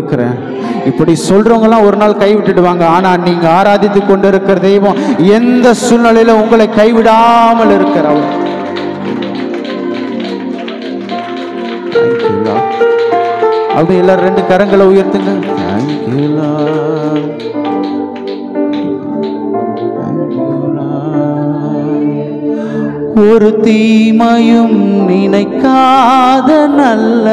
இருக்கிறேன். இப்படி சொல்றவங்கலாம் ஒரு நாள் கைவிட்டுடுவாங்க. ஆனா நீங்க ஆராதித்து கொண்டு இருக்கிற தெய்வம் எந்த சூழ்நிலையில உங்களை கைவிடாமல் இருக்கிறவர். அப்படி எல்லாரும் 2 கரங்களை உயர்த்துங்க. ஒரு தீமையும் நினைக்காத நல்ல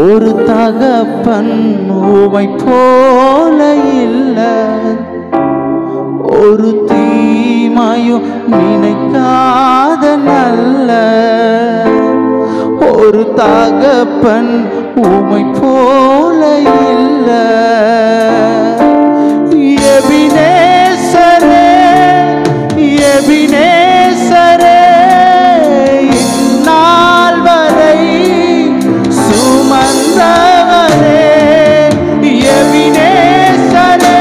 ஒரு தகப்பன் உமை போல இல்ல. ஒரு தீமையும் நினைக்காத நல்ல ஒரு தகப்பன் உமை போல இல்ல. எபினேசரே எபினேசரே இந்நாள் வரை சுமந்தவரே. எபினேசரே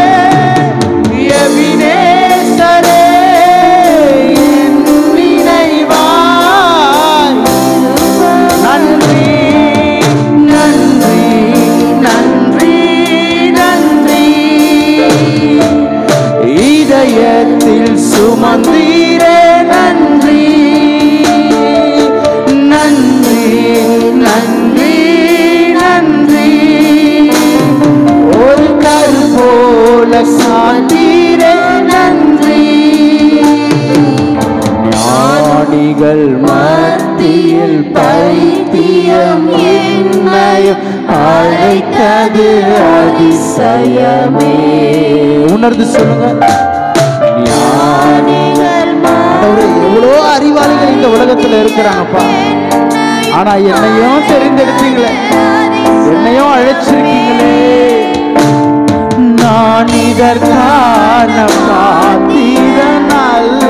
எபினேசரே என் நினைவாய் நன்றி நன்றி நன்றி நன்றி. இதயத்தில் சுமந்தீரே நன்றி நன்றி நன்றி நன்றி. ஒரு கல் போல சாந்தீரே நன்றி. ஞானிகள் மத்தியில் பைத்தியம் என்னையும் அழைத்தது அதிசயமே. உணர்ந்து சொல்லுங்க. எவ்வளோ அறிவாளிகள் இந்த உலகத்துல இருக்கிறாங்கப்பா. ஆனா என்னையும் தெரிந்தெடுத்தீங்களே, என்னையும் அழைச்சிருக்கீங்களே. நான் இதற்கான பாத்திரன் அல்ல,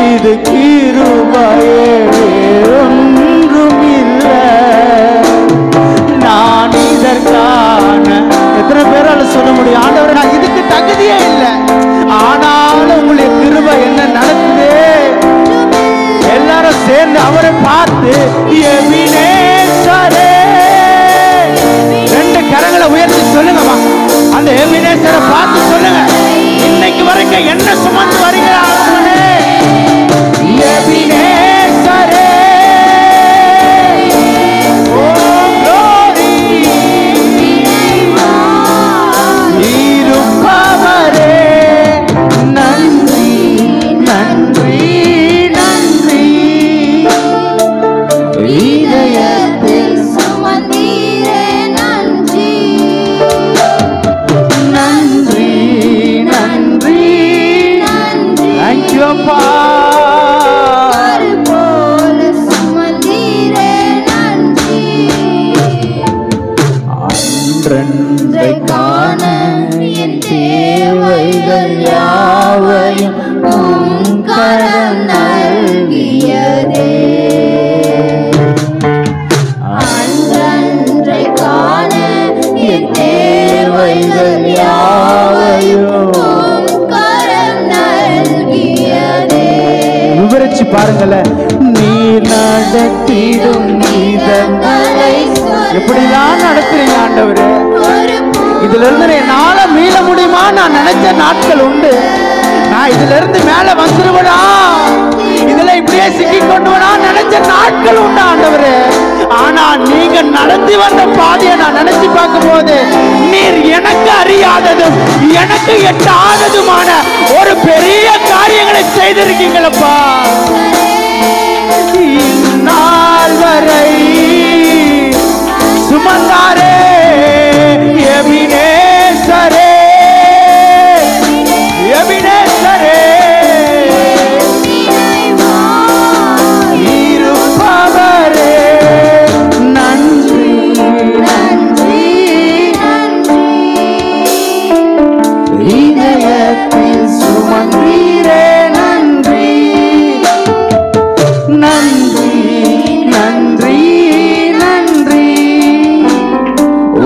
இது கிருபையே வேறொன்றும் இல்லை. நான் இதற்கான எத்தனை பேரால சொல்ல முடியும்? ஆண்டவரே நான் இதுக்கு தகுதியே இல்லை, ஆனாலும் உங்களுடைய கிருபை என்ன நடக்குது. எல்லாரும் சேர்ந்து அவரை பார்த்து எபினேசரே 2 கரங்களை உயர்த்தி சொல்லுங்கம்மா. அந்த எபினேசரை பார்த்து சொல்லுங்க, இன்னைக்கு வரைக்கும் என்ன சுமந்து வருகிறார்களே. எபினேசரே ஓ glory இருப்பவரே நன்றி நன்றி நன்றி. இதயத்தில் சுமந்தீரே நன்றி நன்றி நன்றி நன்றி. Thank you அப்பா. அன்றன்றை காண என் தேவைகள் யாவையும் உம் கரம் நல்கியதே. அன்றன்றை காண என் தேவைகள் யாவையும் உம் கரம் நல்கியதே. விவரிச்சு பாருங்களேன். நீ நடத்திடும் விதங்களை எப்படிலாம் நடத்துறீங்க ஆண்டவரே. இதுல இருந்து என்னால மீள முடியுமா நான் நினைச்ச நாட்கள் உண்டு. நான் இதுல இருந்து மேல வந்துருவனா, இதுல இப்படியே சிக்கி கொண்டுவனா நினைச்ச நாட்கள் உண்டு ஆண்டவரே. ஆனா நீங்க நடத்தி வந்த பாதையை நான் நினைச்சு பார்க்கும் போது நீர் எனக்கு அறியாததும் எனக்கு எட்டாததுமான ஒரு பெரிய காரியங்களை செய்திருக்கீங்களப்பா. இந்நாள் வரை சுமந்தாரே எபினேசரே எபினேசரே இருப்பவரே நன்றி நன்றி நன்றி. இதயத்தில் சுமந்தீரே நன்றி நன்றி நன்றி நன்றி.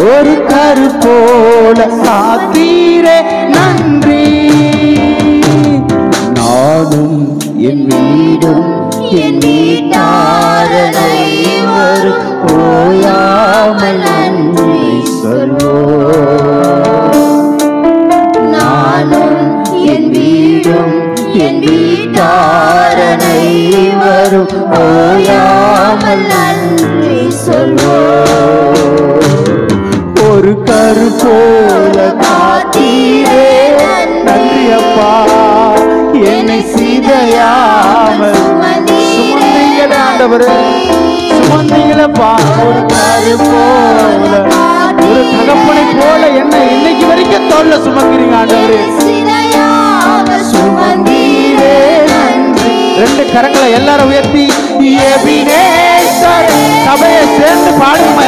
ஒரு கரு போல சாத்தீரே நன்றி. நானும் என் வீடும் என் வீட்டாரை வரும் ஓயா போல ஒரு தகப்பனை போல என்ன இன்னைக்கு வரைக்கும் தோல்ல சுமக்கிறீங்க ஆண்டவரே. சுமந்தீரே நன்றி. ரெண்டு கரங்களை எல்லாரும் உயர்த்தி எபினேசர் சபையை சேர்ந்து பாடுமா